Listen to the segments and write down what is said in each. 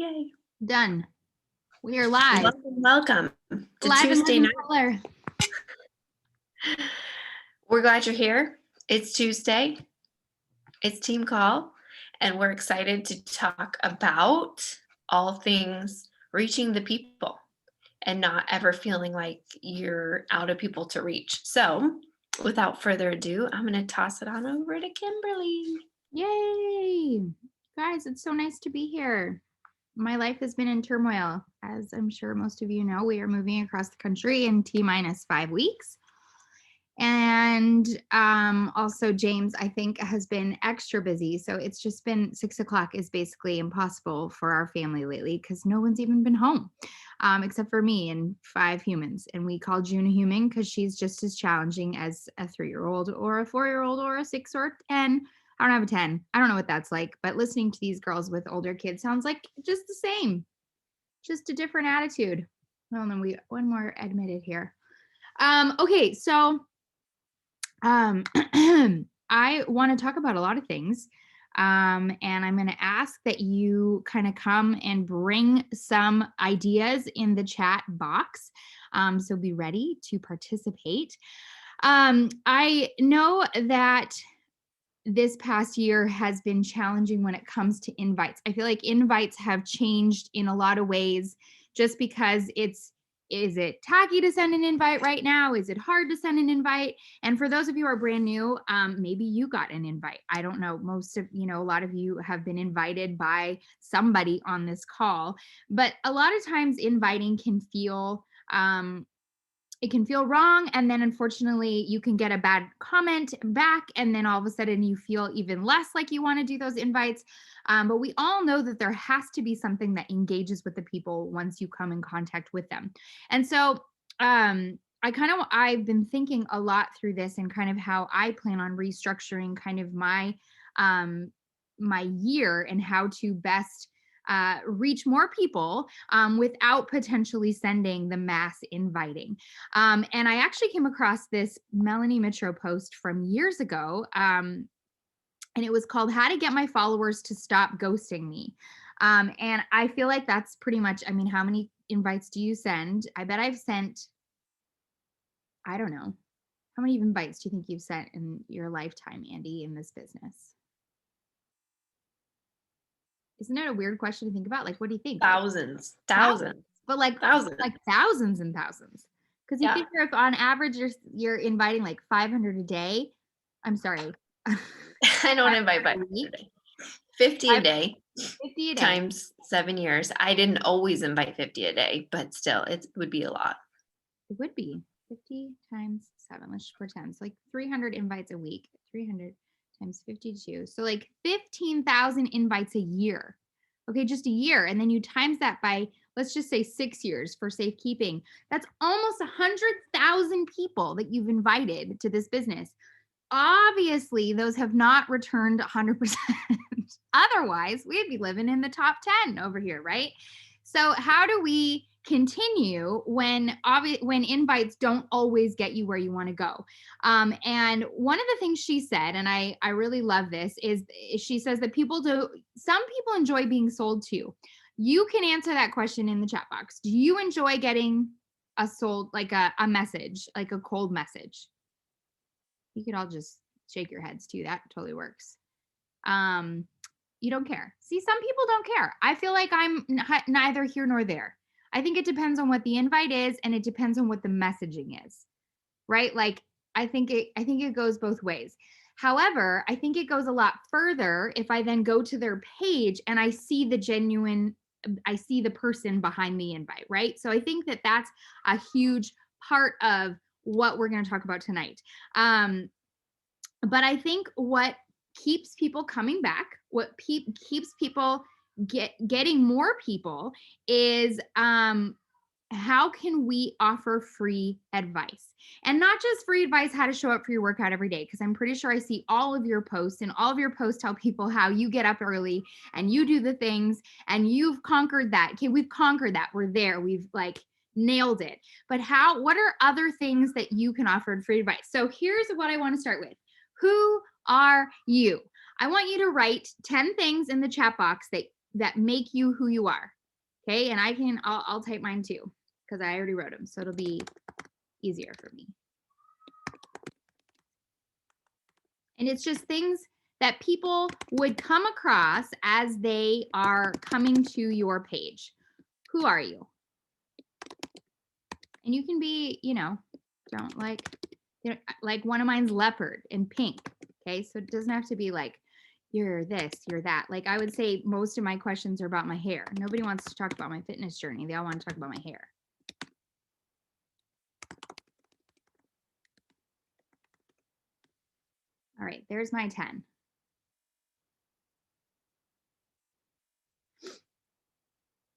Yay. Done. We are live. Welcome to Live Tuesday and night. color. We're glad you're here. It's Tuesday. It's team call, and we're excited to talk about all things reaching the people and not ever feeling like you're out of people to reach. So without further ado, I'm going to toss it on over to Kimberly. Yay. Guys, it's so nice to be here. My life has been in turmoil. As I'm sure most of you know, we are moving across the country in T-minus 5 weeks. And also James, I think, has been extra busy. So it's just been 6 o'clock is basically impossible for our family lately because no one's even been home except for me and 5 humans. And we call June a human because she's just as challenging as a 3-year-old or a 4-year-old or a 6 or 10. I don't have a 10. I don't know what that's like, but listening to these girls with older kids sounds like just the same, just a different attitude. Well, then one more admitted here. Okay, so I want to talk about a lot of things. And I'm going to ask that you kind of come and bring some ideas in the chat box. So be ready to participate. I know that this past year has been challenging when it comes to invites. I feel like invites have changed in a lot of ways just because is it tacky to send an invite right now? Is it hard to send an invite? And for those of you who are brand new, maybe you got an invite. I don't know. A lot of you have been invited by somebody on this call, but a lot of times inviting can feel, it can feel wrong. And then unfortunately you can get a bad comment back. And then all of a sudden you feel even less like you want to do those invites. But we all know that there has to be something that engages with the people once you come in contact with them. And so I've been thinking a lot through this and kind of how I plan on restructuring kind of my year and how to best reach more people without potentially sending the mass inviting. And I actually came across this Melanie Mitro post from years ago. And it was called How to Get My Followers to Stop Ghosting Me. And I feel like that's pretty much, how many invites do you send? I bet I've sent, I don't know. How many invites do you think you've sent in your lifetime, Andy, in this business? Isn't it a weird question to think about? Like, what do you think? Thousands. But like thousands. Like thousands and thousands. Because you figure if on average you're inviting like 500 a day. I'm sorry. I don't invite 500 a day. 50 a day. 50 a day. Times 7 years. I didn't always invite 50 a day, but still, it would be a lot. It would be 50 times 7. Let's just pretend. So like 300 invites a week. 300 times 52. So like 15,000 invites a year. Okay, just a year. And then you times that by, let's just say 6 years for safekeeping. That's almost 100,000 people that you've invited to this business. Obviously, those have not returned 100%. Otherwise, we'd be living in the top 10 over here, right? So how do we continue when invites don't always get you where you want to go? And one of the things she said, and I really love this, is she says that some people enjoy being sold to. You can answer that question in the chat box. Do you enjoy getting a message, like a cold message? You could all just shake your heads too. That totally works. You don't care. See, some people don't care. I feel like I'm neither here nor there. I think it depends on what the invite is, and it depends on what the messaging is, right? Like, I think it goes both ways. However, I think it goes a lot further if I then go to their page and I see the person behind the invite, right? So I think that that's a huge part of what we're going to talk about tonight. But I think what keeps people coming back, what keeps people getting more people is how can we offer free advice? And not just free advice how to show up for your workout every day, because I'm pretty sure I see all of your posts, and all of your posts tell people how you get up early and you do the things and you've conquered that. Okay, we've conquered that. We're there. We've nailed it. But what are other things that you can offer in free advice? So here's what I want to start with. Who are you? I want you to write 10 things in the chat box that that make you who you are. Okay. And I'll type mine too, because I already wrote them. So it'll be easier for me. And it's just things that people would come across as they are coming to your page. Who are you? And you can be, don't like one of mine's leopard and pink. Okay. So it doesn't have to be like, you're this, you're that. Like I would say most of my questions are about my hair. Nobody wants to talk about my fitness journey. They all want to talk about my hair. All right, there's my 10.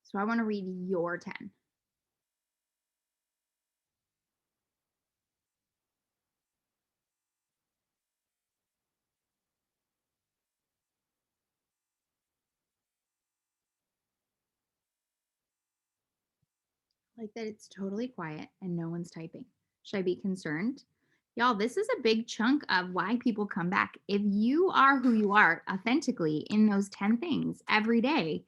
So I want to read your 10. Like that it's totally quiet and no one's typing. Should I be concerned? Y'all, this is a big chunk of why people come back. If you are who you are authentically in those 10 things every day,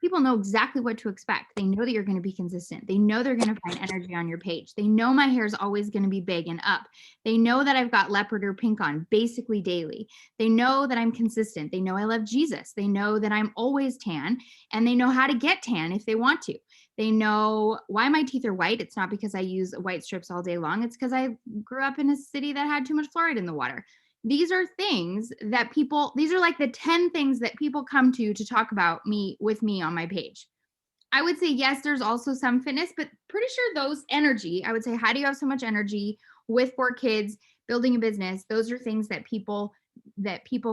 people know exactly what to expect. They know that you're going to be consistent. They know they're going to find energy on your page. They know my hair is always going to be big and up. They know that I've got leopard or pink on basically daily. They know that I'm consistent. They know I love Jesus. They know that I'm always tan, and they know how to get tan if they want to. They know why my teeth are white. It's not because I use white strips all day long. It's because I grew up in a city that had too much fluoride in the water. These are things that these are like the 10 things that people come to talk about with me on my page. I would say, yes, there's also some fitness, but pretty sure those energy, I would say, how do you have so much energy with 4 kids, building a business? Those are things that people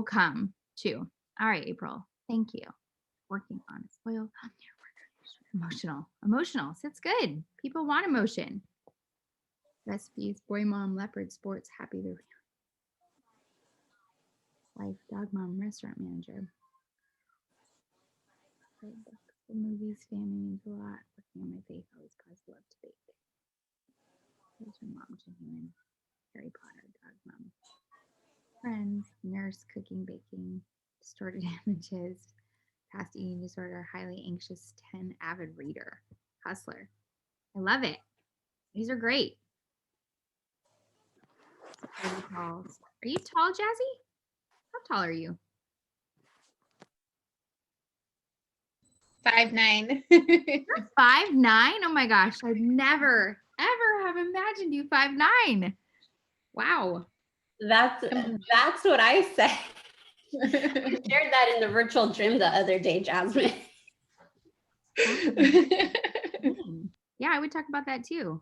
come to. All right, April, thank you. Working on spoil. Emotional. So it's good. People want emotion. Recipes, boy, mom, leopard, sports, happy to life, dog mom, restaurant manager. Books, movies, family means a lot. Working on my faith always caused love to bake. There's your mom, genuine. Harry Potter, dog mom. Friends, nurse, cooking, baking, distorted images, past eating disorder, highly anxious, 10, avid reader, hustler. I love it. These are great. Are you tall, Jazzy? How tall are you? 5'9". You're 5'9". Oh my gosh, I'd never ever have imagined you 5'9". Wow. That's what I said. I shared that in the virtual gym the other day, Jasmine. Yeah, I would talk about that too.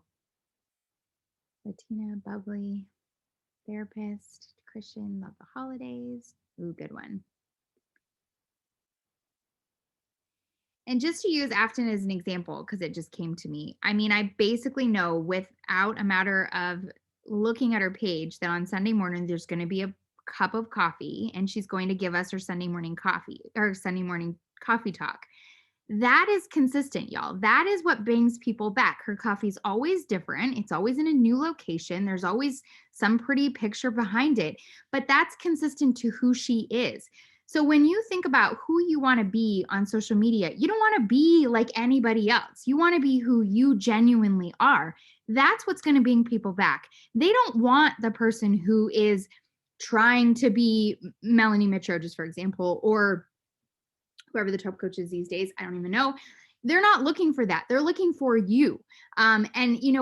Latina, bubbly, therapist, Christian, love the holidays. Ooh, good one. And just to use Afton as an example, because it just came to me. I mean, I basically know without a matter of looking at her page that on Sunday morning, there's going to be a cup of coffee and she's going to give us her Sunday morning coffee talk. That is consistent, y'all. That is what brings people back. Her coffee's always different. It's always in a new location. There's always some pretty picture behind it, but that's consistent to who she is. So when you think about who you want to be on social media, you don't want to be like anybody else. You want to be who you genuinely are. That's what's going to bring people back. They don't want the person who is trying to be Melanie Mitchell, just for example, or whoever the top coach is these days. I don't even know. They're not looking for that. They're looking for you. And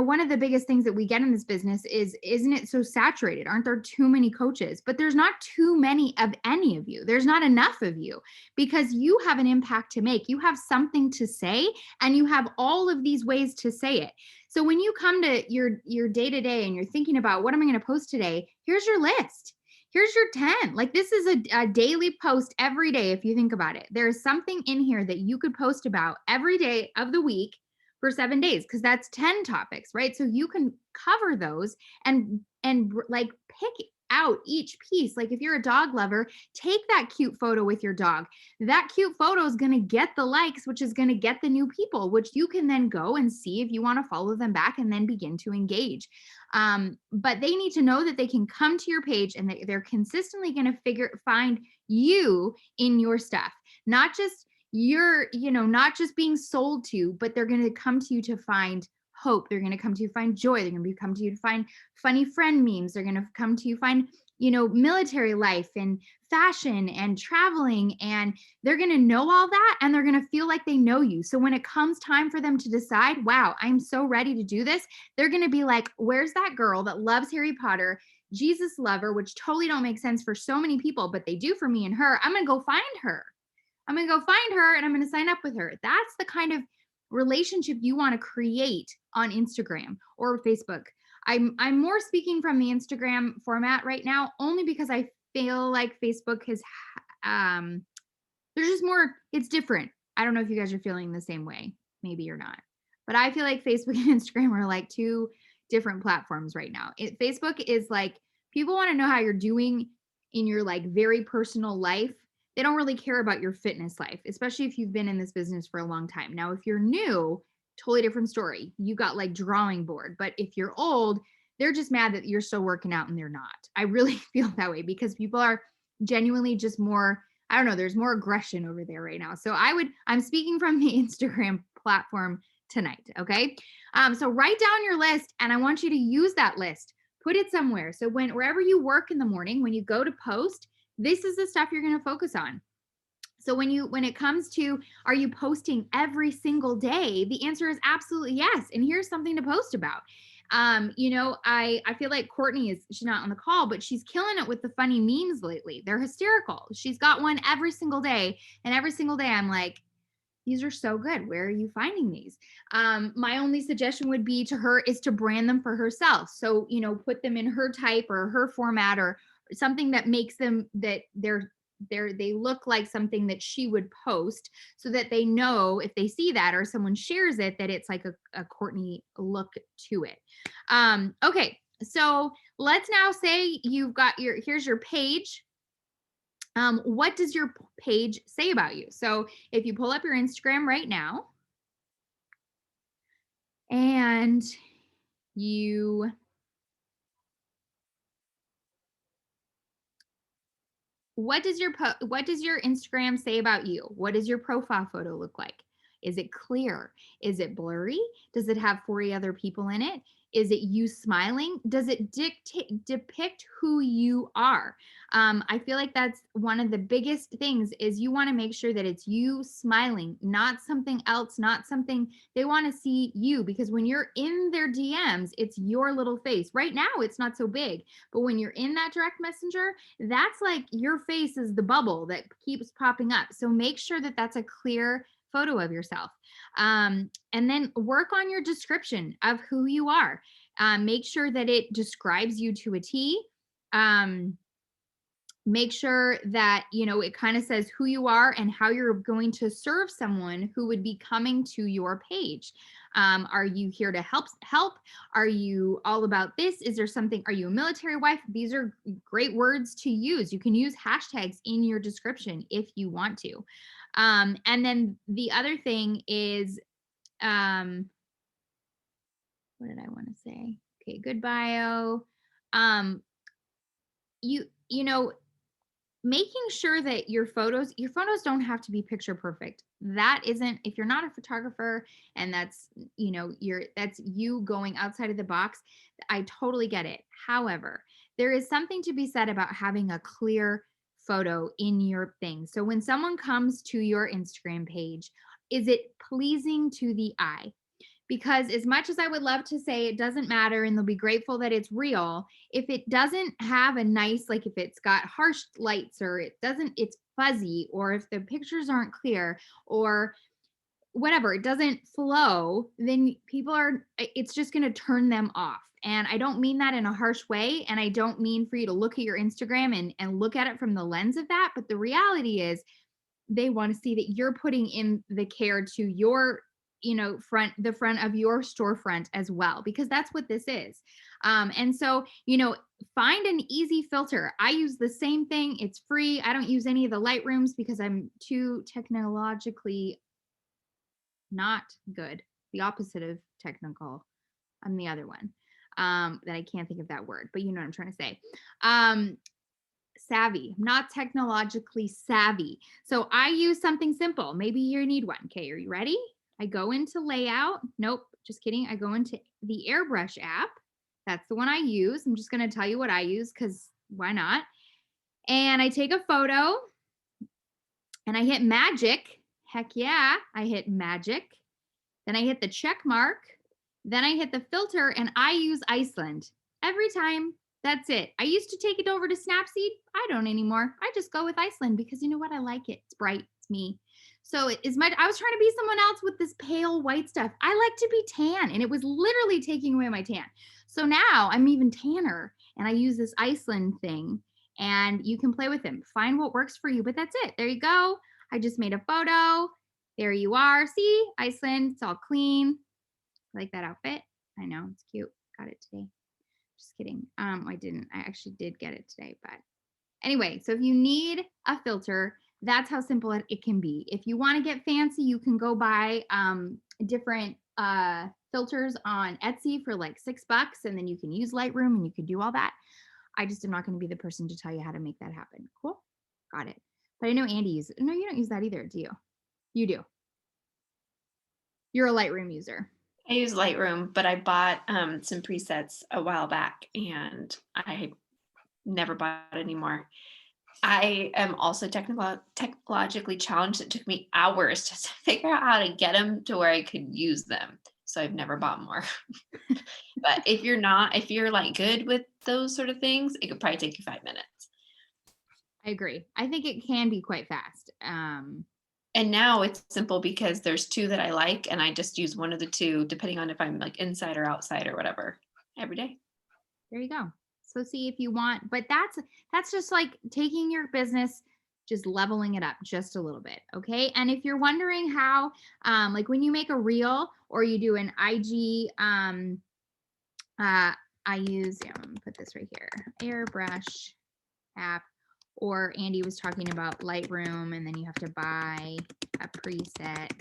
one of the biggest things that we get in this business is, isn't it so saturated? Aren't there too many coaches? But there's not too many of any of you. There's not enough of you because you have an impact to make. You have something to say and you have all of these ways to say it. So when you come to your day-to-day and you're thinking about what am I going to post today, here's your list. Here's your 10. Like this is a daily post every day. If you think about it, there's something in here that you could post about every day of the week for 7 days, because that's 10 topics, right? So you can cover those and like pick out each piece. Like if you're a dog lover, take that cute photo with your dog. That cute photo is going to get the likes, which is going to get the new people, which you can then go and see if you want to follow them back and then begin to engage. But they need to know that they can come to your page and they're consistently going to find you in your stuff, not just you're, not just being sold to, but they're going to come to you to find hope. They're going to come to you to find joy. They're going to come to you to find funny friend memes. They're going to come to you find, military life and fashion and traveling. And they're going to know all that, and they're going to feel like they know you. So when it comes time for them to decide, wow, I'm so ready to do this, they're going to be like, where's that girl that loves Harry Potter, Jesus lover, which totally don't make sense for so many people, but they do for me and her. I'm going to go find her. I'm going to go find her and I'm going to sign up with her. That's the kind of relationship you want to create on Instagram or Facebook. I'm more speaking from the Instagram format right now, only because I feel like Facebook has there's just more, it's different. I don't know if you guys are feeling the same way. Maybe you're not. But I feel like Facebook and Instagram are like two different platforms right now. Facebook is like, people want to know how you're doing in your like very personal life. They don't really care about your fitness life, especially if you've been in this business for a long time. Now, if you're new, totally different story. You got like drawing board. But if you're old, they're just mad that you're still working out and they're not. I really feel that way because people are genuinely just more, I don't know, there's more aggression over there right now. So I'm speaking from the Instagram platform tonight. Okay. So write down your list and I want you to use that list, put it somewhere. So wherever you work in the morning, when you go to post, this is the stuff you're going to focus on. So when it comes to, are you posting every single day? The answer is absolutely yes. And here's something to post about. I feel like Courtney she's not on the call, but she's killing it with the funny memes lately. They're hysterical. She's got one every single day. And every single day I'm like, these are so good. Where are you finding these? My only suggestion would be to her is to brand them for herself. So, put them in her type or her format or something that makes them that they look like something that she would post so that they know if they see that or someone shares it, that it's like a Courtney look to it. Okay. So let's now say you've got here's your page. What does your page say about you? So if you pull up your Instagram right now and what does your Instagram say about you? What does your profile photo look like? Is it clear? Is it blurry? Does it have 40 other people in it? Is it you smiling? Does it depict who you are? I feel like that's one of the biggest things is you want to make sure that it's you smiling, not something else, not something they want to see you, because when you're in their DMs, it's your little face. Right now, it's not so big, but when you're in that direct messenger, that's like your face is the bubble that keeps popping up. So make sure that that's a clear photo of yourself. And then work on your description of who you are. Make sure that it describes you to a T. Make sure that, it kind of says who you are and how you're going to serve someone who would be coming to your page. Are you here to help? Are you all about this? Is there something, are you a military wife? These are great words to use. You can use hashtags in your description if you want to. And then the other thing is, what did I want to say? Okay, good bio. Making sure that your photos don't have to be picture perfect. That isn't, if you're not a photographer and that's, that's you going outside of the box, I totally get it. However, there is something to be said about having a clear photo in your thing. So when someone comes to your Instagram page, is it pleasing to the eye? Because as much as I would love to say it doesn't matter and they'll be grateful that it's real, if it doesn't have a nice, like if it's got harsh lights or it's fuzzy, or if the pictures aren't clear or whatever, it doesn't flow, then it's just going to turn them off. And I don't mean that in a harsh way. And I don't mean for you to look at your Instagram and look at it from the lens of that. But the reality is they want to see that you're putting in the care to your the front of your storefront as well, because that's what this is. And so, find an easy filter. I use the same thing. It's free. I don't use any of the Lightrooms because I'm too technologically not good. The opposite of technical. I'm the other one that I can't think of that word, but you know what I'm trying to say. savvy. I'm not technologically savvy. So I use something simple. Maybe you need one. Okay, are you ready? I go into layout. Nope, just kidding. I go into the Airbrush app. That's the one I use. I'm just going to tell you what I use because why not? And I take a photo and I hit magic. Heck yeah, I hit magic. Then I hit the check mark. Then I hit the filter and I use Iceland every time. That's it. I used to take it over to Snapseed. I don't anymore. I just go with Iceland because you know what? I like it. It's bright. It's me. So I was trying to be someone else with this pale white stuff. I like to be tan and it was literally taking away my tan. So now I'm even tanner and I use this Iceland thing and you can play with them. Find what works for you, but that's it. There you go. I just made a photo. There you are. See, Iceland, it's all clean. I like that outfit. I know, it's cute. Got it today. Just kidding. I didn't. I actually did get it today, but anyway, so if you need a filter, that's how simple it can be. If you want to get fancy, you can go buy different filters on Etsy for like $6, and then you can use Lightroom and you can do all that. I just am not going to be the person to tell you how to make that happen. Cool. Got it. But I know Andy uses it. No, you don't use that either, do you? You do. You're a Lightroom user. I use Lightroom, but I bought some presets a while back and I never bought it anymore. I am also technologically challenged. It took me hours just to figure out how to get them to where I could use them. So I've never bought more. But if you're like good with those sort of things, it could probably take you 5 minutes. I agree. I think it can be quite fast. And now it's simple because there's two that I like and I just use one of the two depending on if I'm like inside or outside or whatever every day. There you go. So see if you want, but that's just like taking your business, just leveling it up just a little bit. Okay. And if you're wondering how, like when you make a reel or you do an IG, I use, I'm gonna put this right here, Airbrush app, or Andy was talking about Lightroom and then you have to buy a preset. I'm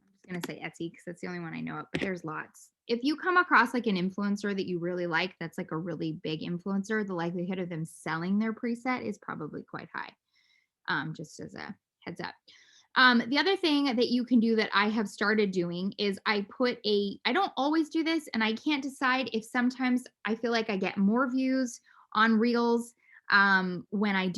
just going to say Etsy because that's the only one I know of, but there's lots. If you come across like an influencer that you really like, that's like a really big influencer, the likelihood of them selling their preset is probably quite high. Just as a heads up. The other thing that you can do that I have started doing is I don't always do this and I can't decide if sometimes I feel like I get more views on reels when I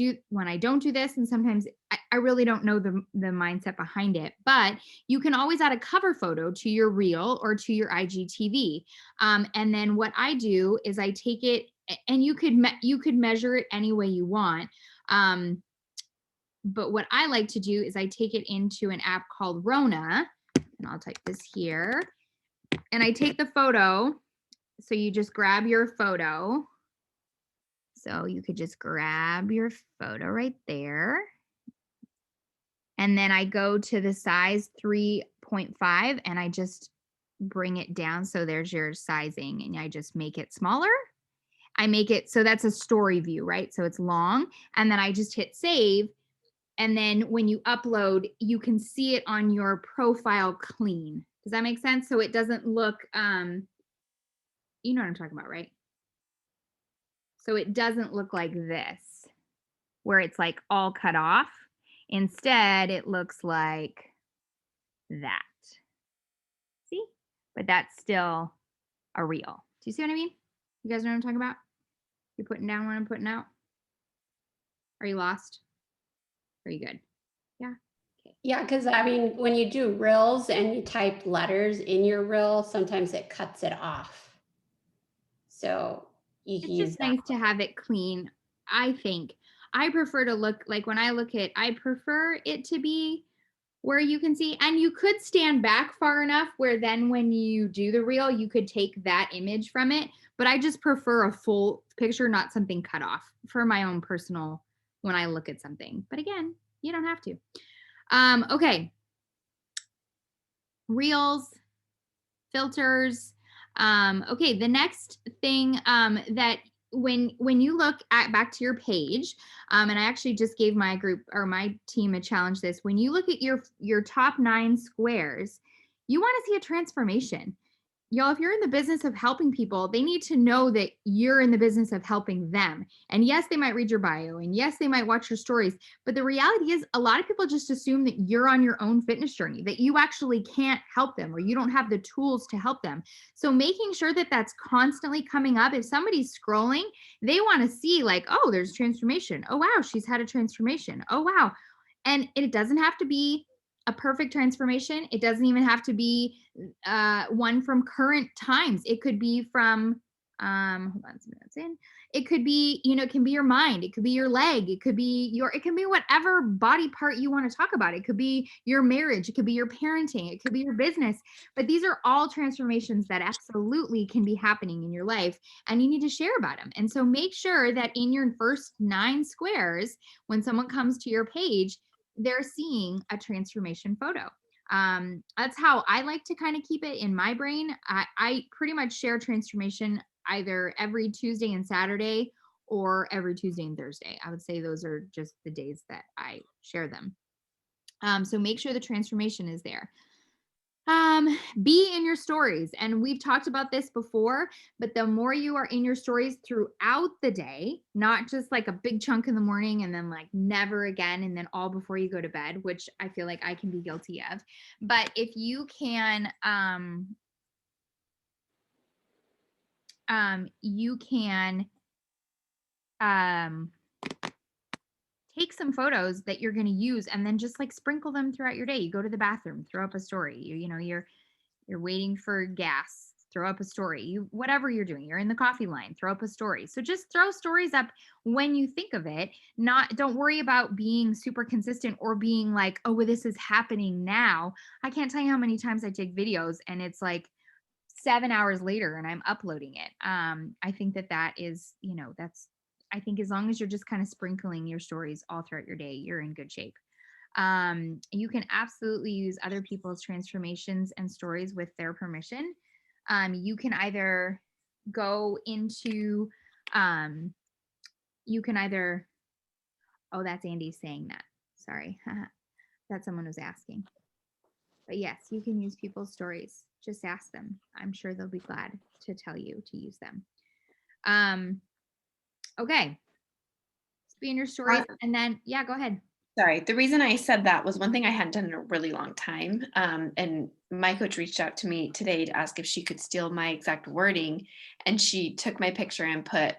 don't do this, and sometimes I really don't know the mindset behind it, but you can always add a cover photo to your reel or to your IGTV. And then what I do is I take it, and you could measure it any way you want. But what I like to do is I take it into an app called Rona, and I'll type this here, and I take the photo. So you just grab your photo. So you could just grab your photo right there. And then I go to the size 3.5 and I just bring it down. So there's your sizing and I just make it smaller. I make it, so that's a story view, right? So it's long. And then I just hit save. And then when you upload, you can see it on your profile clean. Does that make sense? So it doesn't look, you know what I'm talking about, right? So it doesn't look like this, where it's like all cut off. Instead, it looks like that. See? But that's still a reel. Do you see what I mean? You guys know what I'm talking about? You're putting down what I'm putting out? Are you lost? Are you good? Yeah. Okay. Yeah, because I mean, when you do reels and you type letters in your reel, sometimes it cuts it off. So you can It's just nice to have it clean. I think I prefer to look like when I look at, I prefer it to be where you can see, and you could stand back far enough where then when you do the reel, you could take that image from it. But I just prefer a full picture, not something cut off for my own personal, when I look at something. But again, you don't have to. Okay. Reels, filters. Okay, the next thing that when you look at back to your page, and I actually just gave my group or my team a challenge this, when you look at your top 9 squares, you want to see a transformation. Y'all, if you're in the business of helping people, they need to know that you're in the business of helping them. And yes, they might read your bio, and yes, they might watch your stories. But the reality is, a lot of people just assume that you're on your own fitness journey, that you actually can't help them or you don't have the tools to help them. So making sure that that's constantly coming up. If somebody's scrolling, they want to see like, oh, there's transformation. Oh, wow, she's had a transformation. Oh, wow. And it doesn't have to be a perfect transformation. It doesn't even have to be one from current times. It could be from hold on some minutes in. It could be, it can be your mind, it could be your leg, it could be whatever body part you want to talk about. It could be your marriage, it could be your parenting, it could be your business. But these are all transformations that absolutely can be happening in your life, and you need to share about them. And so make sure that in your first 9 squares, when someone comes to your page, they're seeing a transformation photo. That's how I like to kind of keep it in my brain. I pretty much share transformation either every Tuesday and Saturday or every Tuesday and Thursday. I would say those are just the days that I share them. So make sure the transformation is there. Be in your stories. And we've talked about this before, but the more you are in your stories throughout the day, not just like a big chunk in the morning and then like never again, and then all before you go to bed, which I feel like I can be guilty of. But if you can, you can, take some photos that you're going to use and then just like sprinkle them throughout your day. You go to the bathroom, throw up a story. You're waiting for gas, throw up a story. Whatever you're doing, you're in the coffee line, throw up a story. So just throw stories up when you think of it. Don't worry about being super consistent or being like, oh, well, this is happening now. I can't tell you how many times I take videos and it's like 7 hours later and I'm uploading it. I think that is, I think as long as you're just kind of sprinkling your stories all throughout your day, you're in good shape. You can absolutely use other people's transformations and stories with their permission. You can either go into, oh, that's Andy saying that. Sorry. That someone was asking. But yes, you can use people's stories. Just ask them. I'm sure they'll be glad to tell you to use them. Okay. Be in your stories. And then, yeah, go ahead. Sorry, the reason I said that was one thing I hadn't done in a really long time. And my coach reached out to me today to ask if she could steal my exact wording. And she took my picture and put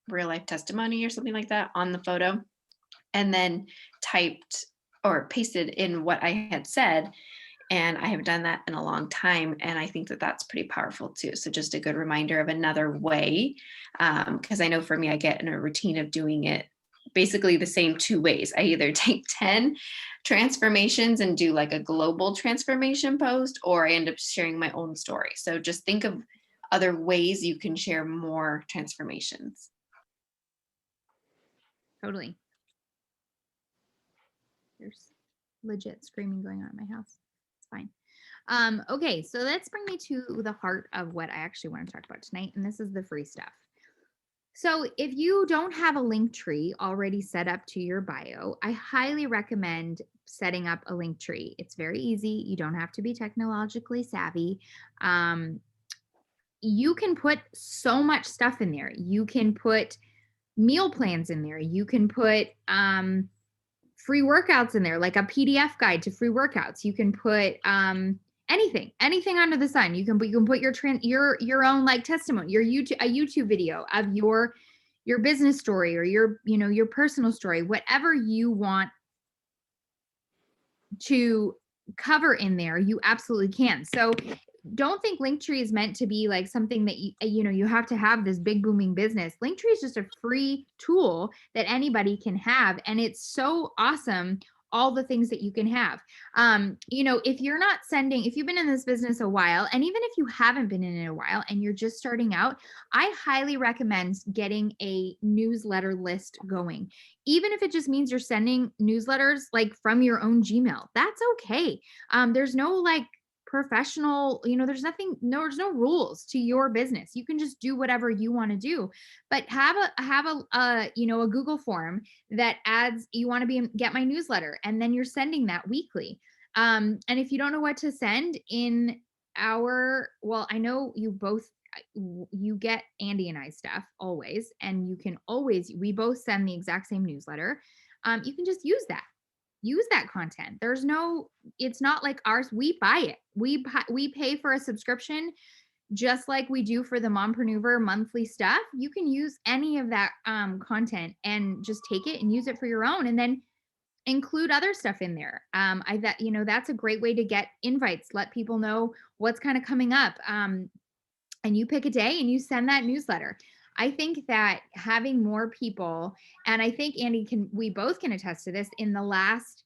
real life testimony or something like that on the photo, and then typed or pasted in what I had said. And I have done that in a long time. And I think that that's pretty powerful too. So just a good reminder of another way. Because I know for me, I get in a routine of doing it basically the same 2 ways. I either take 10 transformations and do like a global transformation post, or I end up sharing my own story. So just think of other ways you can share more transformations. Totally. There's legit screaming going on in my house. It's fine. Okay, so let's bring me to the heart of what I actually want to talk about tonight, and this is the free stuff. So if you don't have a Linktree already set up to your bio, I highly recommend setting up a Linktree. It's very easy. You don't have to be technologically savvy. You can put so much stuff in there. You can put meal plans in there. You can put free workouts in there, like a PDF guide to free workouts. You can put anything under the sun. You can put your own like testimony, a YouTube video of your business story or your personal story, whatever you want to cover in there, you absolutely can. So don't think Linktree is meant to be like something that you have to have this big booming business. Linktree is just a free tool that anybody can have, and it's so awesome, all the things that you can have. If you've been in this business a while, and even if you haven't been in it a while and you're just starting out, I highly recommend getting a newsletter list going. Even if it just means you're sending newsletters like from your own Gmail, that's okay. There's no like professional, there's no rules to your business. You can just do whatever you want to do, but have a Google form that adds, you want to get my newsletter, and then you're sending that weekly. And if you don't know what to send in well, I know you both, you get Andy and I stuff always, and you can always, we both send the exact same newsletter. You can just use that content. There's no, it's not like ours. We buy it. We pay for a subscription just like we do for the Mompreneur monthly stuff. You can use any of that content and just take it and use it for your own, and then include other stuff in there. That's a great way to get invites, let people know what's kind of coming up. And you pick a day and you send that newsletter. I think that having more people, and I think Andy we both can attest to this, in the last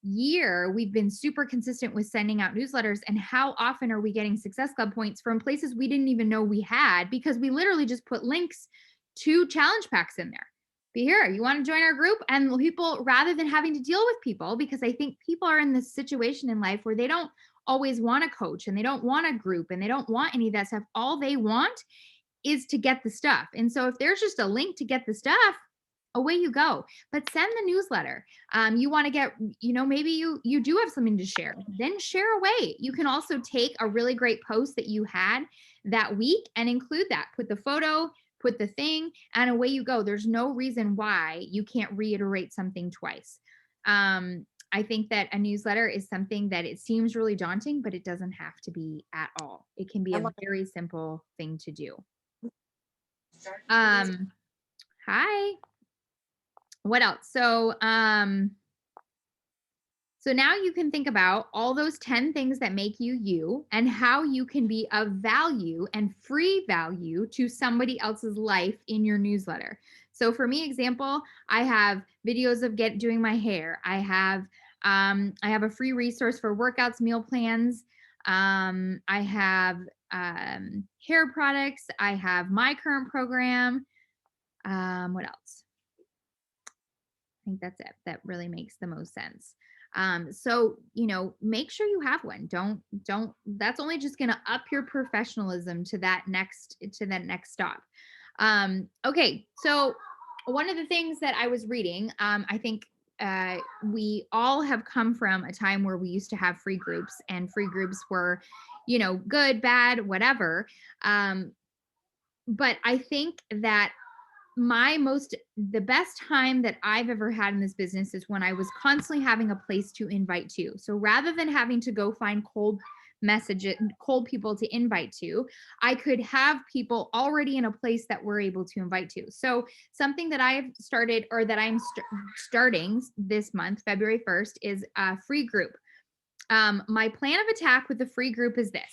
year, we've been super consistent with sending out newsletters. And how often are we getting Success Club points from places we didn't even know we had, because we literally just put links to challenge packs in there. Be here, you want to join our group? And people, rather than having to deal with people, because I think people are in this situation in life where they don't always want a coach, and they don't want a group, and they don't want any of that stuff. All they want is to get the stuff. And so if there's just a link to get the stuff, away you go. But send the newsletter. You want to get, maybe you do have something to share, then share away. You can also take a really great post that you had that week and include that, put the photo, put the thing, and away you go. There's no reason why you can't reiterate something twice. I think that a newsletter is something that it seems really daunting, but it doesn't have to be at all. It can be a very simple thing to do. Hi. What else? So now you can think about all those 10 things that make you you, and how you can be of value and free value to somebody else's life in your newsletter. So for me, example, I have videos of doing my hair. I have a free resource for workouts, meal plans. I have hair products. I have my current program. What else? I think that's it. That really makes the most sense. So, make sure you have one. Don't, that's only just going to up your professionalism to that next stop. Okay. So one of the things that I was reading, I think, we all have come from a time where we used to have free groups, and free groups were, good, bad, whatever. But I think that the best time that I've ever had in this business is when I was constantly having a place to invite to. So rather than having to go find cold people to invite to, I could have people already in a place that we're able to invite to. So something that I've started, or that I'm starting this month, February 1st, is a free group. My plan of attack with the free group is this.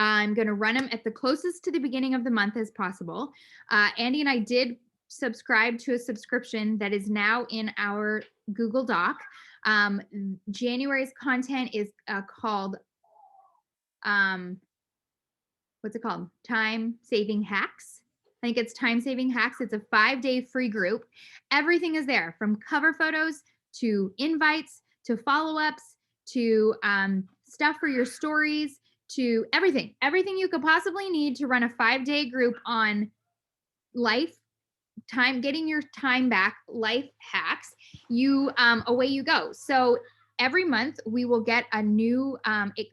I'm going to run them at the closest to the beginning of the month as possible. Andy and I did subscribe to a subscription that is now in our Google Doc. January's content is called, what's it called? Time Saving Hacks. I think it's Time Saving Hacks. It's a 5-day free group. Everything is there, from cover photos to invites to follow-ups to stuff for your stories, to everything you could possibly need to run a 5-day group on life, time, getting your time back, life hacks. Away you go. So every month we will get a new,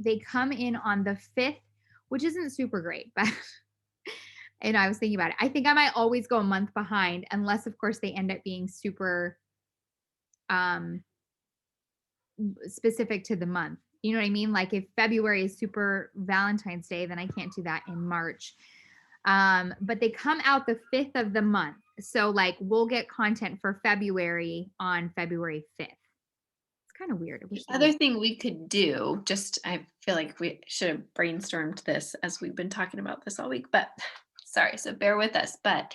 they come in on the 5th, which isn't super great, but and I was thinking about it. I think I might always go a month behind, unless of course they end up being super specific to the month. You know what I mean? Like if February is super Valentine's Day, then I can't do that in March. But they come out the 5th of the month. So like we'll get content for February on February 5th. It's kind of weird. The other thing we could do, I feel like we should have brainstormed this as we've been talking about this all week, but sorry, so bear with us. But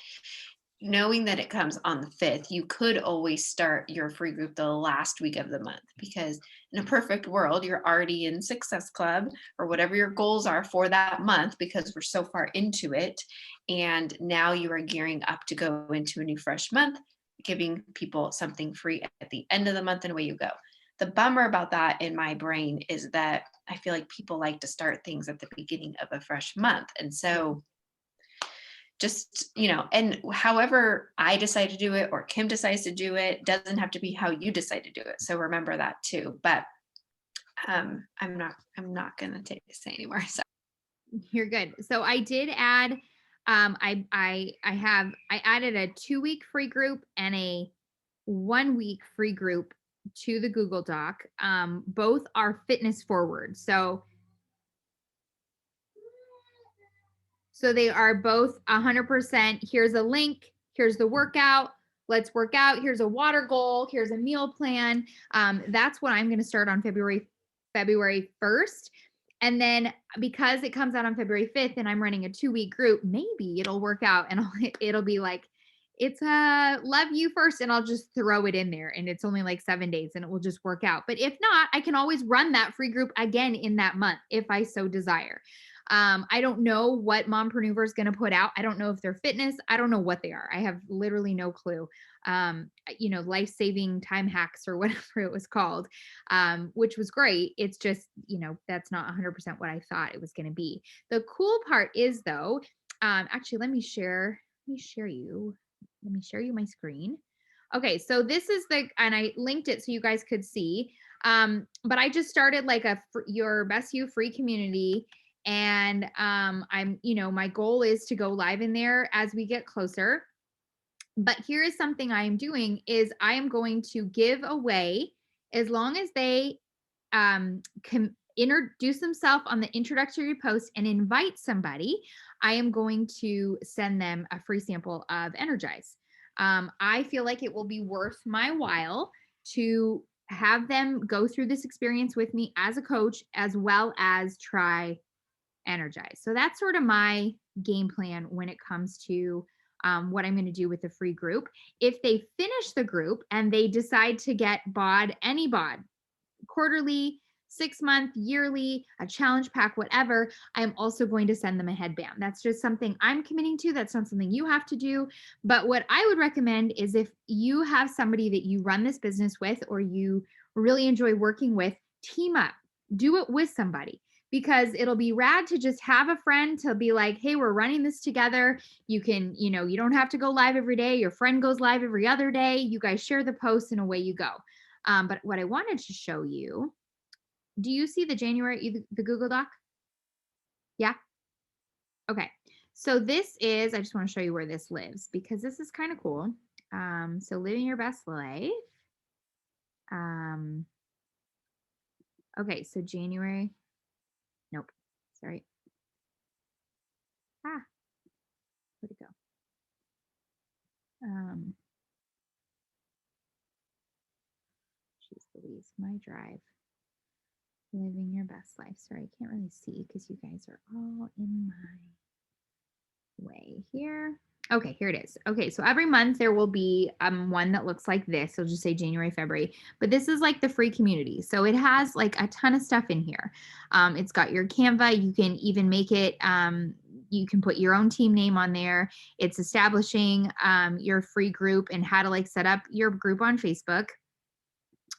knowing that it comes on the 5th, you could always start your free group the last week of the month, because in a perfect world, you're already in Success Club or whatever your goals are for that month, because we're so far into it. And now you are gearing up to go into a new fresh month, giving people something free at the end of the month, and away you go. The bummer about that in my brain is that I feel like people like to start things at the beginning of a fresh month. And so just, and however I decide to do it or Kim decides to do it doesn't have to be how you decide to do it. So remember that too. But I'm not gonna say anymore. So You're good. So I did add, I added a 2-week free group and a 1-week free group to the Google Doc. Both are fitness forward. So they are both 100%. Here's a link. Here's the workout. Let's work out. Here's a water goal. Here's a meal plan. That's what I'm going to start on February 1st. And then because it comes out on February 5th and I'm running a 2-week group, maybe it'll work out and it'll be like, it's love you first, and I'll just throw it in there, and it's only like 7 days and it will just work out. But if not, I can always run that free group again in that month if I so desire. I don't know what Mompreneur is going to put out. I don't know if they're fitness. I don't know what they are. I have literally no clue. Life-saving time hacks or whatever it was called, which was great. It's just, that's not 100% what I thought it was going to be. The cool part is though, actually, let me share you my screen. Okay, so this is and I linked it so you guys could see. But I just started like your Best You free community. And my goal is to go live in there as we get closer. But here is something I am doing is I am going to give away, as long as they can introduce themselves on the introductory post and invite somebody, I am going to send them a free sample of Energize. I feel like it will be worth my while to have them go through this experience with me as a coach, as well as try Energize. So that's sort of my game plan when it comes to what I'm going to do with the free group. If they finish the group and they decide to get any bod, quarterly, 6-month, yearly, a challenge pack, whatever, I'm also going to send them a headband. That's just something I'm committing to. That's not something you have to do. But what I would recommend is if you have somebody that you run this business with or you really enjoy working with, team up, do it with somebody. Because it'll be rad to just have a friend to be like, hey, we're running this together. You can, you don't have to go live every day. Your friend goes live every other day. You guys share the posts and away you go. But what I wanted to show you, do you see the the Google Doc? Yeah. Okay. So this is, I just want to show you where this lives because this is kind of cool. So living your best life. Okay. So January. Nope. Sorry. Where'd it go? Jeez Louise, my drive. Living your best life. Sorry, I can't really see because you guys are all in my way here. Okay, here it is. Okay, so every month there will be one that looks like this. It'll just say January, February, but this is like the free community. So it has like a ton of stuff in here. It's got your Canva. You can even make it, you can put your own team name on there. It's establishing your free group and how to like set up your group on Facebook.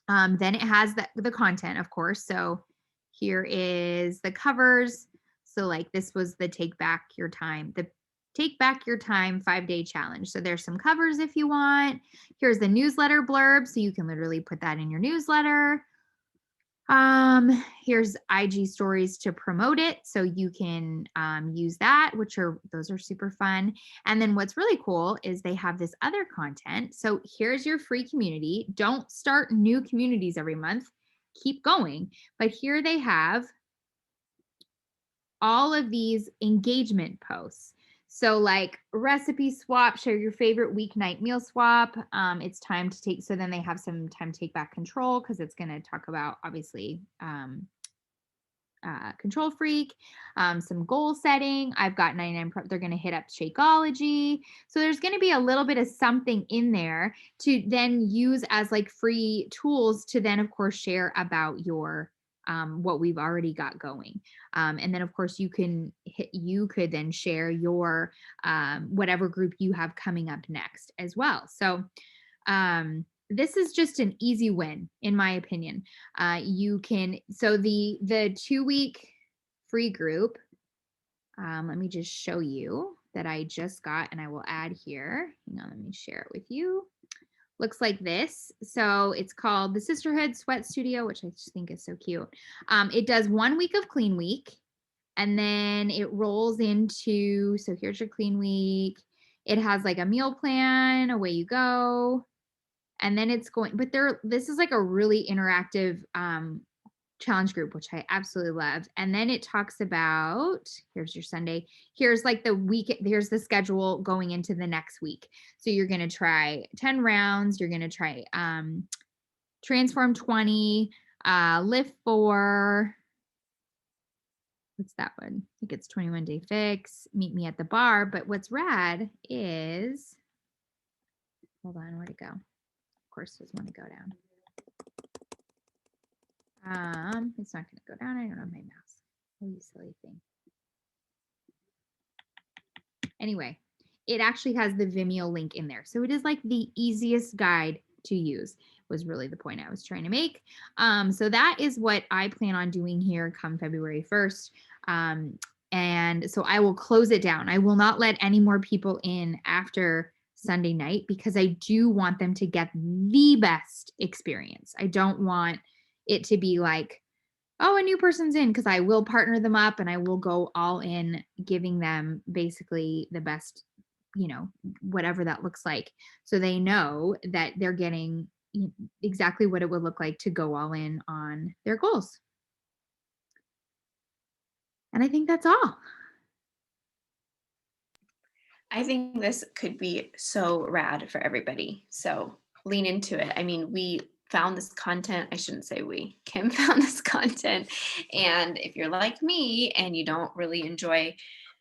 Then it has the content, of course. So here is the covers. So like this was the Take Back Your Time 5-day challenge. So there's some covers if you want. Here's the newsletter blurb. So you can literally put that in your newsletter. Here's IG stories to promote it. So you can use that, those are super fun. And then what's really cool is they have this other content. So here's your free community. Don't start new communities every month. Keep going. But here they have all of these engagement posts. So like recipe swap, share your favorite weeknight meal swap. It's time to take, so then they have some time to take back control because it's going to talk about obviously Control Freak, some goal setting. I've got 99 prep. They're going to hit up Shakeology. So there's going to be a little bit of something in there to then use as like free tools to then of course share about your what we've already got going. And then of course you could then share your whatever group you have coming up next as well. So this is just an easy win in my opinion. So the 2-week free group, let me just show you that I just got, and I will add here. Hang on, let me share it with you. looks like this. So it's called the Sisterhood Sweat Studio, which I just think is so cute. It does 1 week of clean week, and then it rolls into, so here's your clean week. It has like a meal plan, away you go. And then it's going, but this is like a really interactive challenge group, which I absolutely love. And then it talks about, here's your Sunday, here's like the week, here's the schedule going into the next week. So you're going to try 10 rounds, you're going to try transform 20, lift 4. What's that one? I think it's 21 day fix, meet me at the bar. But what's rad is, hold on, where'd it go? Of course, doesn't want to go down. It's not going to go down. I don't have my mouse. Oh, you silly thing. Anyway, it actually has the Vimeo link in there. So it is like the easiest guide to use, was really the point I was trying to make. So that is what I plan on doing here come February 1st. And so I will close it down. I will not let any more people in after Sunday night, because I do want them to get the best experience. I don't want it to be like, oh, a new person's in, because I will partner them up and I will go all in, giving them basically the best, whatever that looks like. So they know that they're getting exactly what it would look like to go all in on their goals. And I think that's all. I think this could be so rad for everybody. So lean into it. I mean, we found this content. I shouldn't say we. Kim found this content. And if you're like me and you don't really enjoy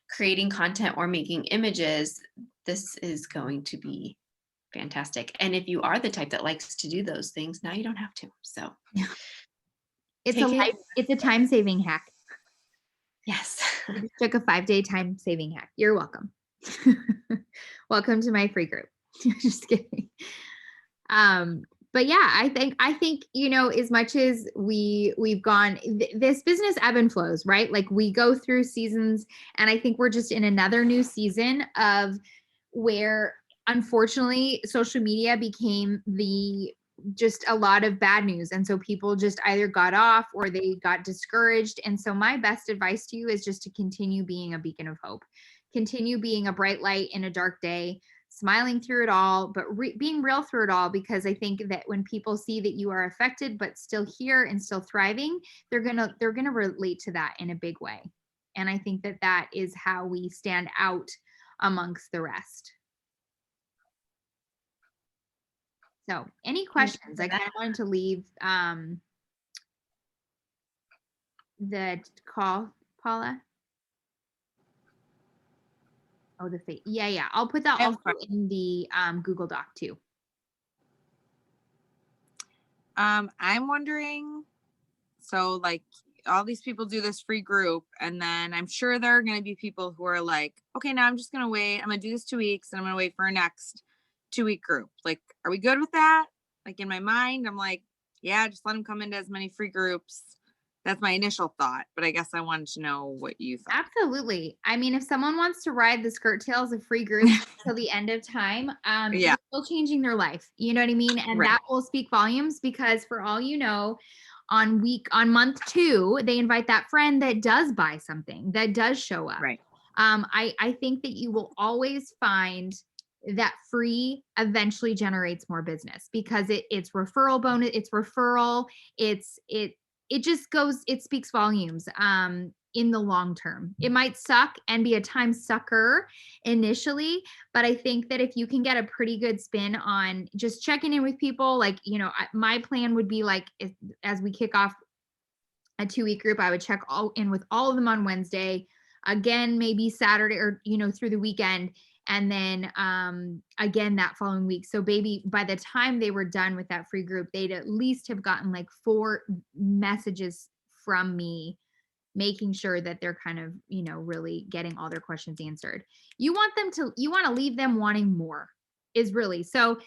creating content or making images, this is going to be fantastic. And if you are the type that likes to do those things, now you don't have to. So it's a time-saving hack. Yes. I just took a 5-day time-saving hack. You're welcome. Welcome to my free group. Just kidding. But yeah, I think, as much as we've gone, this business ebb and flows, right? Like we go through seasons, and I think we're just in another new season of where, unfortunately, social media became just a lot of bad news. And so people just either got off or they got discouraged. And so my best advice to you is just to continue being a beacon of hope, continue being a bright light in a dark day, smiling through it all, but being real through it all, because I think that when people see that you are affected, but still here and still thriving, they're going to relate to that in a big way. And I think that is how we stand out amongst the rest. So any questions? I kind of wanted to leave the call, Paula. Oh, yeah. I'll put that also in the Google Doc too. I'm wondering, so like all these people do this free group, and then I'm sure there are going to be people who are like, okay, now I'm just going to wait. I'm going to do this 2 weeks and I'm going to wait for a next 2-week group. Like, are we good with that? Like in my mind, I'm like, yeah, just let them come into as many free groups. That's my initial thought, but I guess I wanted to know what you thought. Absolutely. I mean, if someone wants to ride the Skirt Tails of free group till the end of time, yeah, still changing their life. You know what I mean? And right. That will speak volumes, because for all you know, on month 2, they invite that friend that does buy something, that does show up. Right. I think that you will always find that free eventually generates more business, because it's referral bonus, it's referral, it just goes, it speaks volumes in the long term. It might suck and be a time sucker initially, but I think that if you can get a pretty good spin on just checking in with people, like, my plan would be like, as we kick off a 2-week group, I would check in with all of them on Wednesday, again, maybe Saturday or, through the weekend. And then again that following week. So by the time they were done with that free group, they'd at least have gotten like 4 messages from me, making sure that they're kind of, really getting all their questions answered. You want to leave them wanting more, is really. So,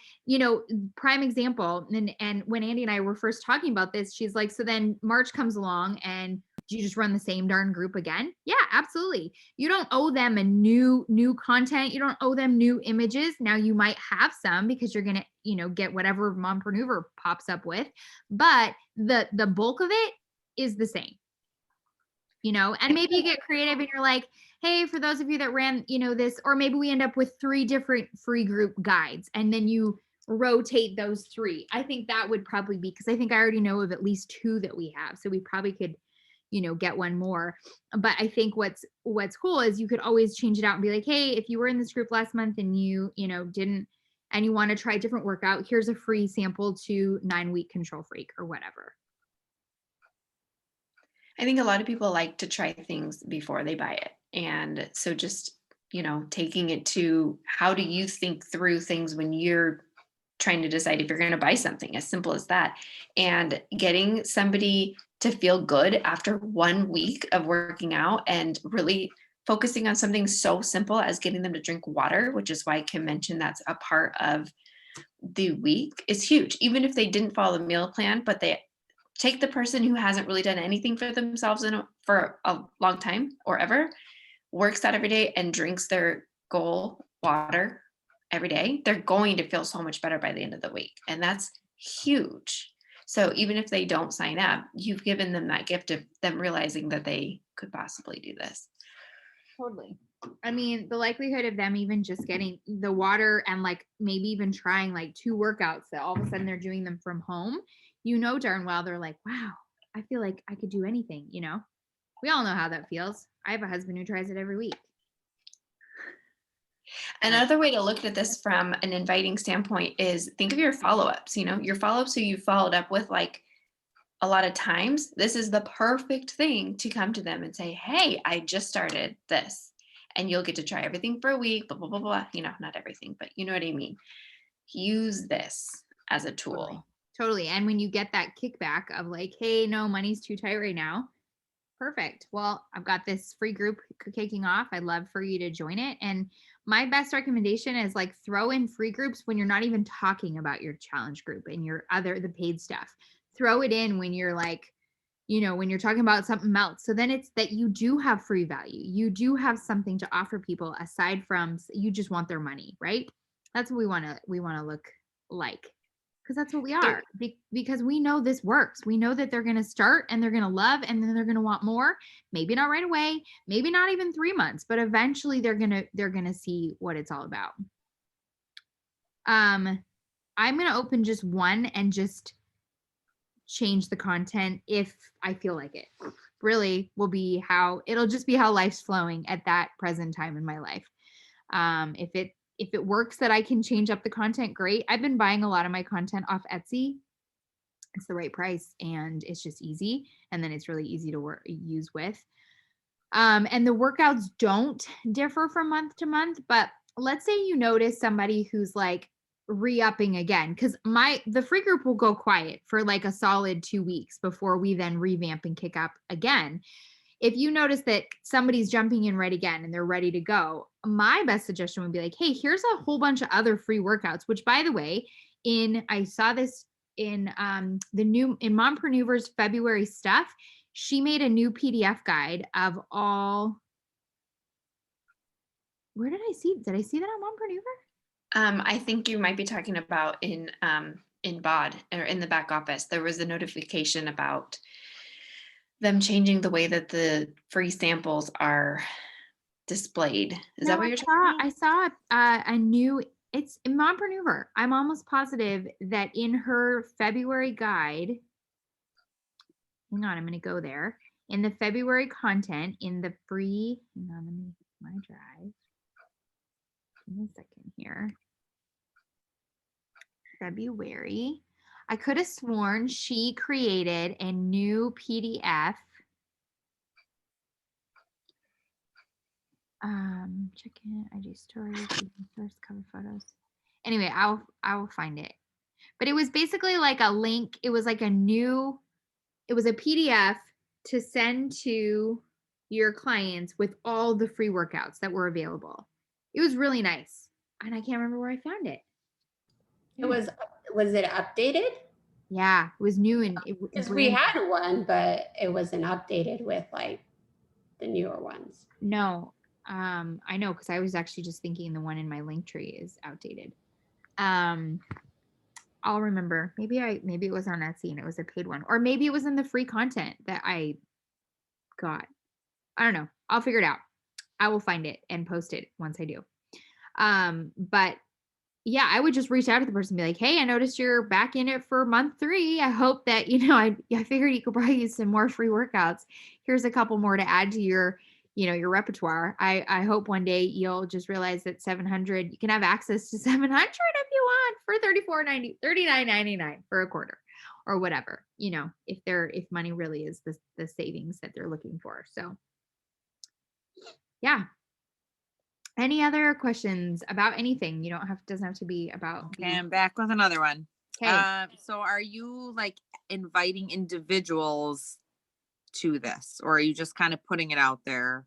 prime example. And when Andy and I were first talking about this, she's like, so then March comes along and do you just run the same darn group again? Yeah, absolutely. You don't owe them a new content. You don't owe them new images. Now you might have some, because you're going to, get whatever mompreneur pops up with, but the bulk of it is the same. And maybe you get creative and you're like, hey, for those of you that ran, this, or maybe we end up with 3 different free group guides and then you rotate those 3. I think that would probably be, because I think I already know of at least 2 that we have. So we probably could, get one more. But I think what's cool is you could always change it out and be like, hey, if you were in this group last month and you didn't, and you want to try a different workout, here's a free sample to 9-week Control Freak or whatever. I think a lot of people like to try things before they buy it. And so just, taking it to how do you think through things when you're trying to decide if you're going to buy something, as simple as that. And getting somebody to feel good after 1 week of working out and really focusing on something so simple as getting them to drink water, which is why Kim mentioned that's a part of the week, is huge. Even if they didn't follow the meal plan, but they take the person who hasn't really done anything for themselves for a long time or ever, works out every day and drinks their goal water every day, they're going to feel so much better by the end of the week. And that's huge. So even if they don't sign up, you've given them that gift of them realizing that they could possibly do this. Totally. I mean, the likelihood of them even just getting the water and like maybe even trying like 2 workouts that all of a sudden they're doing them from home, darn well they're like, wow, I feel like I could do anything, We all know how that feels. I have a husband who tries it every week. Another way to look at this from an inviting standpoint is think of your follow-ups, your follow-ups who you followed up with like a lot of times. This is the perfect thing to come to them and say, hey, I just started this, and you'll get to try everything for a week, blah, blah, blah, blah. Not everything, but you know what I mean? Use this as a tool. Totally. And when you get that kickback of like, hey, no, money's too tight right now. Perfect. Well, I've got this free group kicking off. I'd love for you to join it. And my best recommendation is like throw in free groups when you're not even talking about your challenge group and the paid stuff. Throw it in when you're like, when you're talking about something else. So then it's that you do have free value. You do have something to offer people aside from you just want their money, right? That's what we want to look like. Because that's what we are. Because we know this works. We know that they're going to start and they're going to love and then they're going to want more. Maybe not right away, maybe not even 3 months, but eventually they're going to see what it's all about. I'm going to open just one and just change the content if I feel like it. Really it'll just be how life's flowing at that present time in my life. If it works that I can change up the content, great. I've been buying a lot of my content off Etsy. It's the right price and it's just easy. And then it's really easy to use with. And the workouts don't differ from month to month, but let's say you notice somebody who's like re-upping again, because the free group will go quiet for like a solid 2 weeks before we then revamp and kick up again. If you notice that somebody's jumping in right again and they're ready to go, my best suggestion would be like, hey, here's a whole bunch of other free workouts, which by the way, I saw this in Mompreneur's February stuff. She made a new PDF guide of all. Where did I see that on Mompreneur? I think you might be talking about in BOD or in the back office. There was a notification about them changing the way that the free samples are displayed. Is that what you're talking about? I saw a new, it's in Mompreneur. I'm almost positive that in her February guide, hang on, I'm going to go there. In the February content, in the free, hang on, let me my drive. Give me a second here. February. I could have sworn she created a new PDF. Check in IG stories, first cover photos. Anyway, I will find it. But it was basically like a link. It was like it was a PDF to send to your clients with all the free workouts that were available. It was really nice. And I can't remember where I found it. Was it updated? Yeah, it was new and because we had one, but it wasn't updated with like the newer ones. No, I know because I was actually just thinking the one in my link tree is outdated. I'll remember. Maybe it was on Etsy and it was a paid one, or maybe it was in the free content that I got. I don't know. I'll figure it out. I will find it and post it once I do. But yeah, I would just reach out to the person and be like, hey, I noticed you're back in it for month 3. I hope that, I figured you could probably use some more free workouts. Here's a couple more to add to your, your repertoire. I hope one day you'll just realize that 700, you can have access to 700 if you want for $39.99 for a quarter or whatever, if money really is the savings that they're looking for. So yeah. Any other questions about anything? Doesn't have to be about. Okay, I'm back with another one. Okay. So are you like inviting individuals to this, or are you just kind of putting it out there?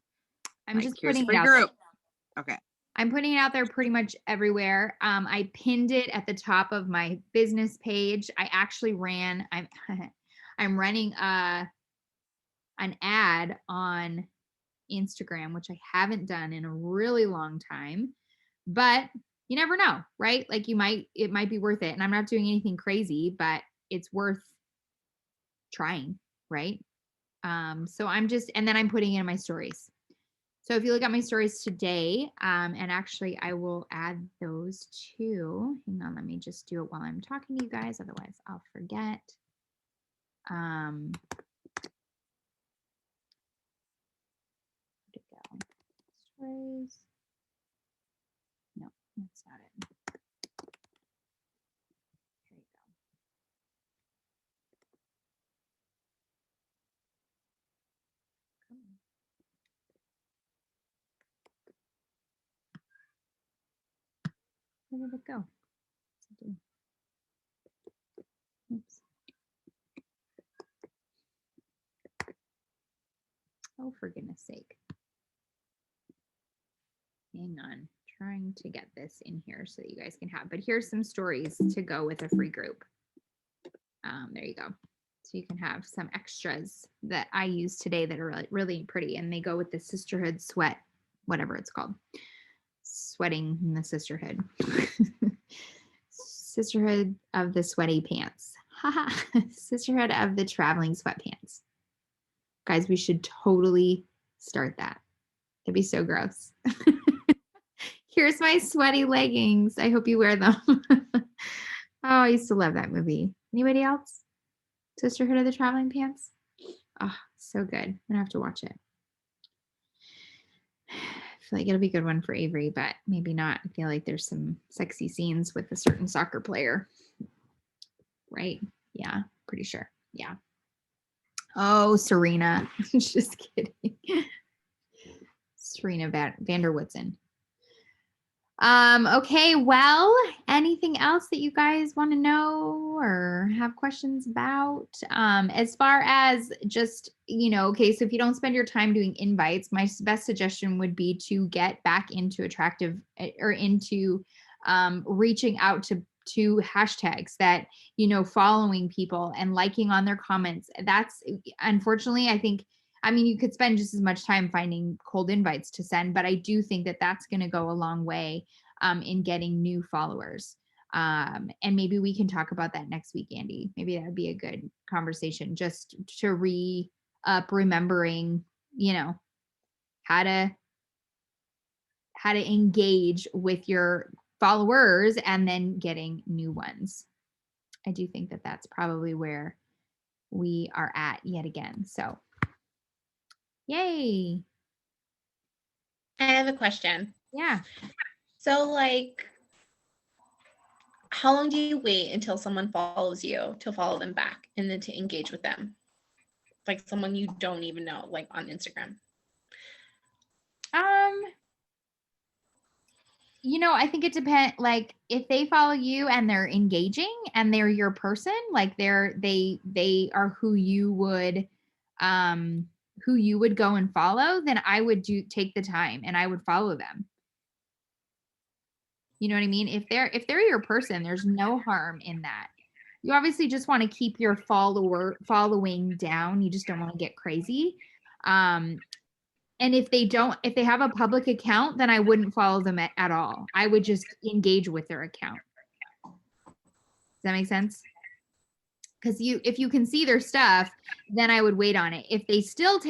I'm Like, just here's a putting it free out there. group. Okay. I'm putting it out there pretty much everywhere. I pinned it at the top of my business page. I actually I'm running an ad on Instagram, which I haven't done in a really long time, but you never know, right? Like it might be worth it. And I'm not doing anything crazy, but it's worth trying, right? So and then I'm putting in my stories. So if you look at my stories today, and actually I will add those too. Hang on, let me just do it while I'm talking to you guys. Otherwise I'll forget. Where'd it go? Stories. No, that's not it. Here you go. Come on. Where did it go? What's it do? Oops. Oh, for goodness sake. Hang on. Trying to get this in here so that you guys can have, but here's some stories to go with a free group. There you go. So you can have some extras that I use today that are really, really pretty, and they go with the sisterhood sweat, whatever it's called. Sweating in the sisterhood. Sisterhood of the sweaty pants. Haha. Sisterhood of the traveling sweatpants. Guys, we should totally start that. It'd be so gross. Here's my sweaty leggings. I hope you wear them. Oh, I used to love that movie. Anybody else? Sisterhood of the Traveling Pants? Oh, so good. I'm gonna have to watch it. I feel like it'll be a good one for Avery, but maybe not. I feel like there's some sexy scenes with a certain soccer player. Right? Yeah, pretty sure. Yeah. Oh, Serena. Just kidding. Serena Vander Woodson. Okay, well, anything else that you guys want to know or have questions about? As far as just, okay, so if you don't spend your time doing invites, my best suggestion would be to get back into into reaching out to hashtags that, following people and liking on their comments. That's unfortunately, you could spend just as much time finding cold invites to send, but I do think that that's going to go a long way in getting new followers. And maybe we can talk about that next week, Andy. Maybe that would be a good conversation just to remembering, how to engage with your followers and then getting new ones. I do think that that's probably where we are at yet again. So yay. I have a question. Yeah. So how long do you wait until someone follows you to follow them back and then to engage with them? Like someone you don't even know, like on Instagram. I think it depends. Like if they follow you and they're engaging and they're your person, like they are who you would go and follow, then I would take the time and I would follow them. You know what I mean? If they're your person, there's no harm in that. You obviously just want to keep your following down. You just don't want to get crazy. And if they have a public account, then I wouldn't follow them at all. I would just engage with their account. that make sense? Because if you can see their stuff, then I would wait on it. If they still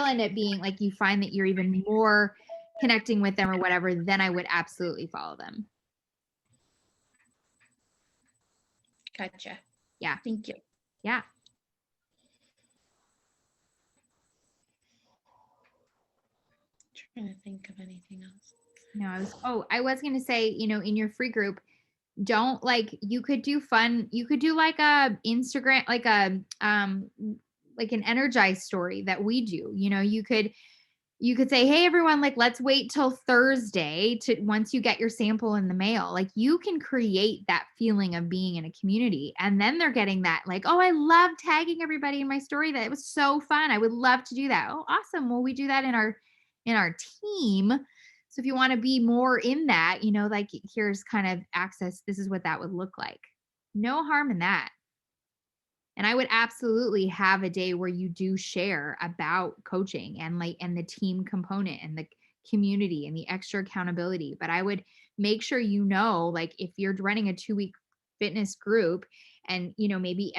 end up being like, you find that you're even more connecting with them or whatever, then I would absolutely follow them. Gotcha. Yeah. Thank you. Yeah. Trying to think of anything else. No, I was going to say, in your free group, don't you could do like a Instagram, like an energized story that we do. You could say, hey everyone, let's wait till Thursday once you get your sample in the mail. You can create that feeling of being in a community, and then they're getting that oh, I love tagging everybody in my story. That it was so fun. I would love to do that. Oh, awesome. Well, we do that in our team. So if you want to be more in that, here's kind of access. This is what that would look like. No harm in that. And I would absolutely have a day where you do share about coaching and the team component and the community and the extra accountability. But I would make sure, if you're running a 2-week fitness group and, maybe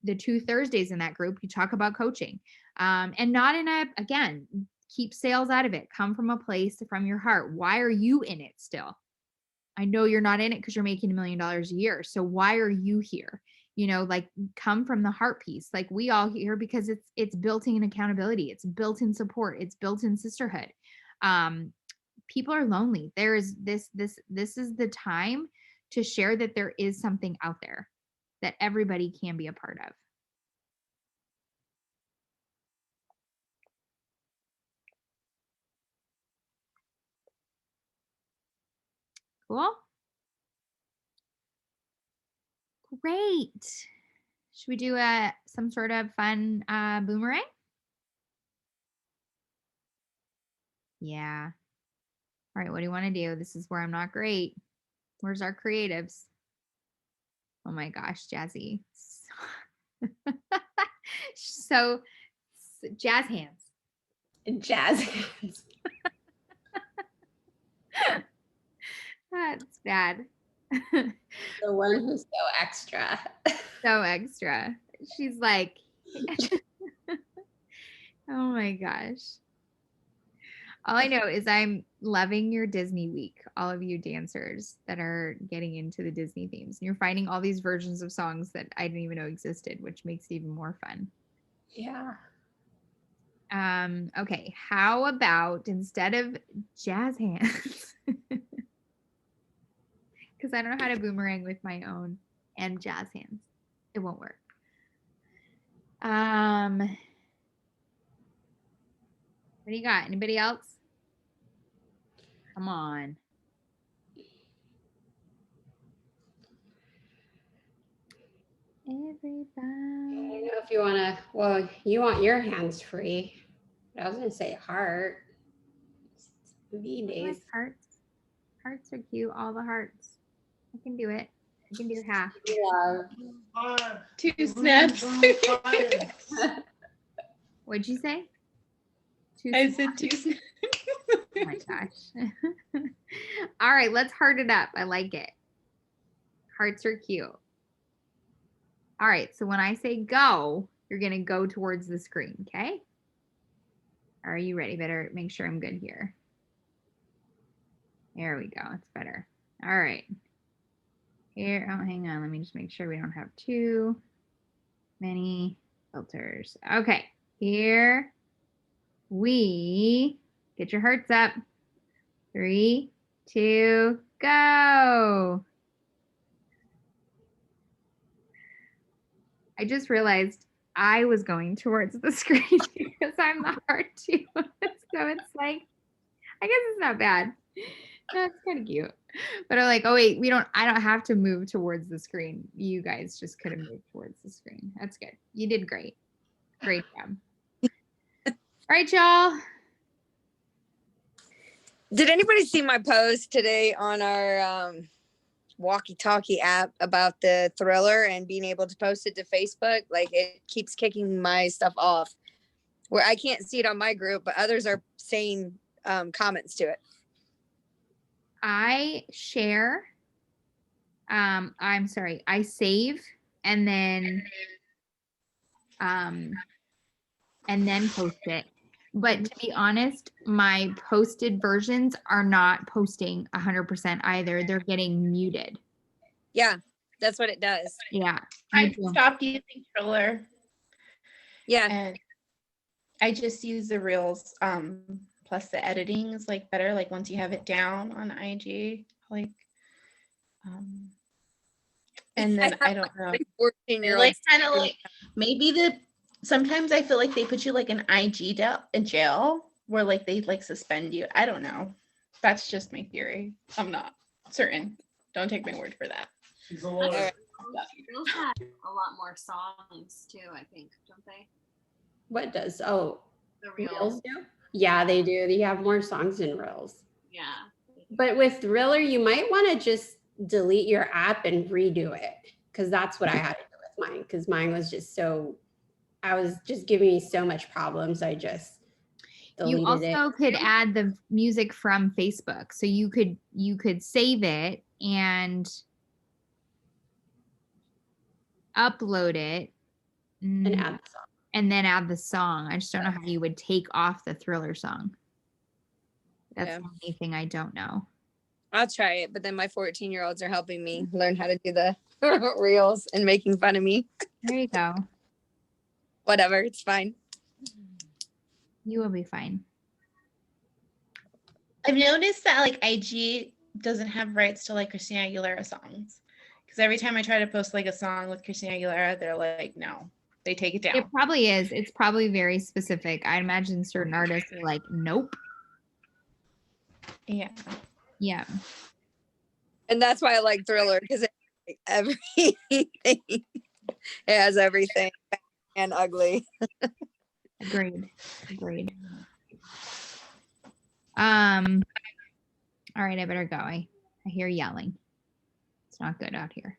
the 2 Thursdays in that group, you talk about coaching, and not again, keep sales out of it. Come from a place from your heart. Why are you in it still? I know you're not in it because you're making $1 million a year. So why are you here? Come from the heart piece. We all here because it's built in accountability. It's built in support. It's built in sisterhood. People are lonely. There is this is the time to share that there is something out there that everybody can be a part of. Cool. Great. Should we do some sort of fun boomerang? Yeah. All right, what do you want to do? This is where I'm not great. Where's our creatives? Oh my gosh, Jazzy. So jazz hands. Jazz hands. That's bad. The one who's so extra. So extra. She's like, oh my gosh. All I know is I'm loving your Disney week, all of you dancers that are getting into the Disney themes. And you're finding all these versions of songs that I didn't even know existed, which makes it even more fun. Yeah. Okay, how about instead of jazz hands, because I don't know how to boomerang with my own and jazz hands. It won't work. What do you got? Anybody else? Come on. Everybody. I don't know if you want to, well, you want your hands free. But I was going to say heart. V I like days. hearts. Hearts are cute. All the hearts. I can do it. I can do half. Love. 2 snaps. What'd you say? I said 2 snaps. Oh my gosh. All right, let's heart it up. I like it. Hearts are cute. All right, so when I say go, you're going to go towards the screen, okay? Are you ready? Better make sure I'm good here. There we go. It's better. All right. Here, oh, hang on. Let me just make sure we don't have too many filters. Okay, here we get your hearts up. 3, 2, go. I just realized I was going towards the screen because I'm the heart too. So it's like, I guess it's not bad. That's kind of cute. But I'm like, oh wait, I don't have to move towards the screen. You guys just could have moved towards the screen. That's good. You did great. Great job. All right, y'all. Did anybody see my post today on our walkie-talkie app about the Thriller and being able to post it to Facebook? Like, it keeps kicking my stuff off where I can't see it on my group, but others are saying comments to it. I share I'm sorry, I save and then post it. But to be honest, my posted versions are not posting 100% either. They're getting muted. Yeah, that's what it does. Yeah. I me too. stopped using Triller Yeah. and I just use the reels. Plus the editing is like better. Like once you have it down on IG, like, and then I don't know. 14-year-old. Like kind of like maybe sometimes I feel like they put you like an IG in jail where like they like suspend you. I don't know. That's just my theory. I'm not certain. Don't take my word for that. She's a lawyer. Reels have a lot more songs too, I think, don't they? What does, oh, The Reels Reels. do? Yeah, they do. You have more songs in Reels. Yeah. But with Thriller, you might want to just delete your app and redo it, because that's what I had to do with mine, because mine was just so, I was just giving me so much problems. I just You deleted also it. could add the music from Facebook. So you could save it and upload it And add the song. and then add the song. I just don't know how you would take off the Thriller song. That's Yeah. the only thing I don't know. I'll try it, but then my 14-year-olds are helping me learn how to do the reels and making fun of me. There you go. Whatever, it's fine. You will be fine. I've noticed that like IG doesn't have rights to like Christina Aguilera songs. Because every time I try to post like a song with Christina Aguilera, they're like, no, they take it down. It probably is. It's probably very specific. I imagine certain artists are like, nope. Yeah. Yeah. And that's why I like Thriller, because it everything. It has everything and ugly. Agreed. All right, I better go. I hear yelling. It's not good out here.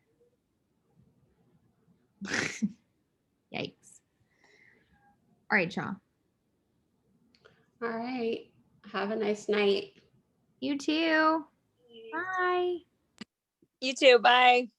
Yikes. All right, y'all. All right. Have a nice night. You too. Bye. You too. Bye.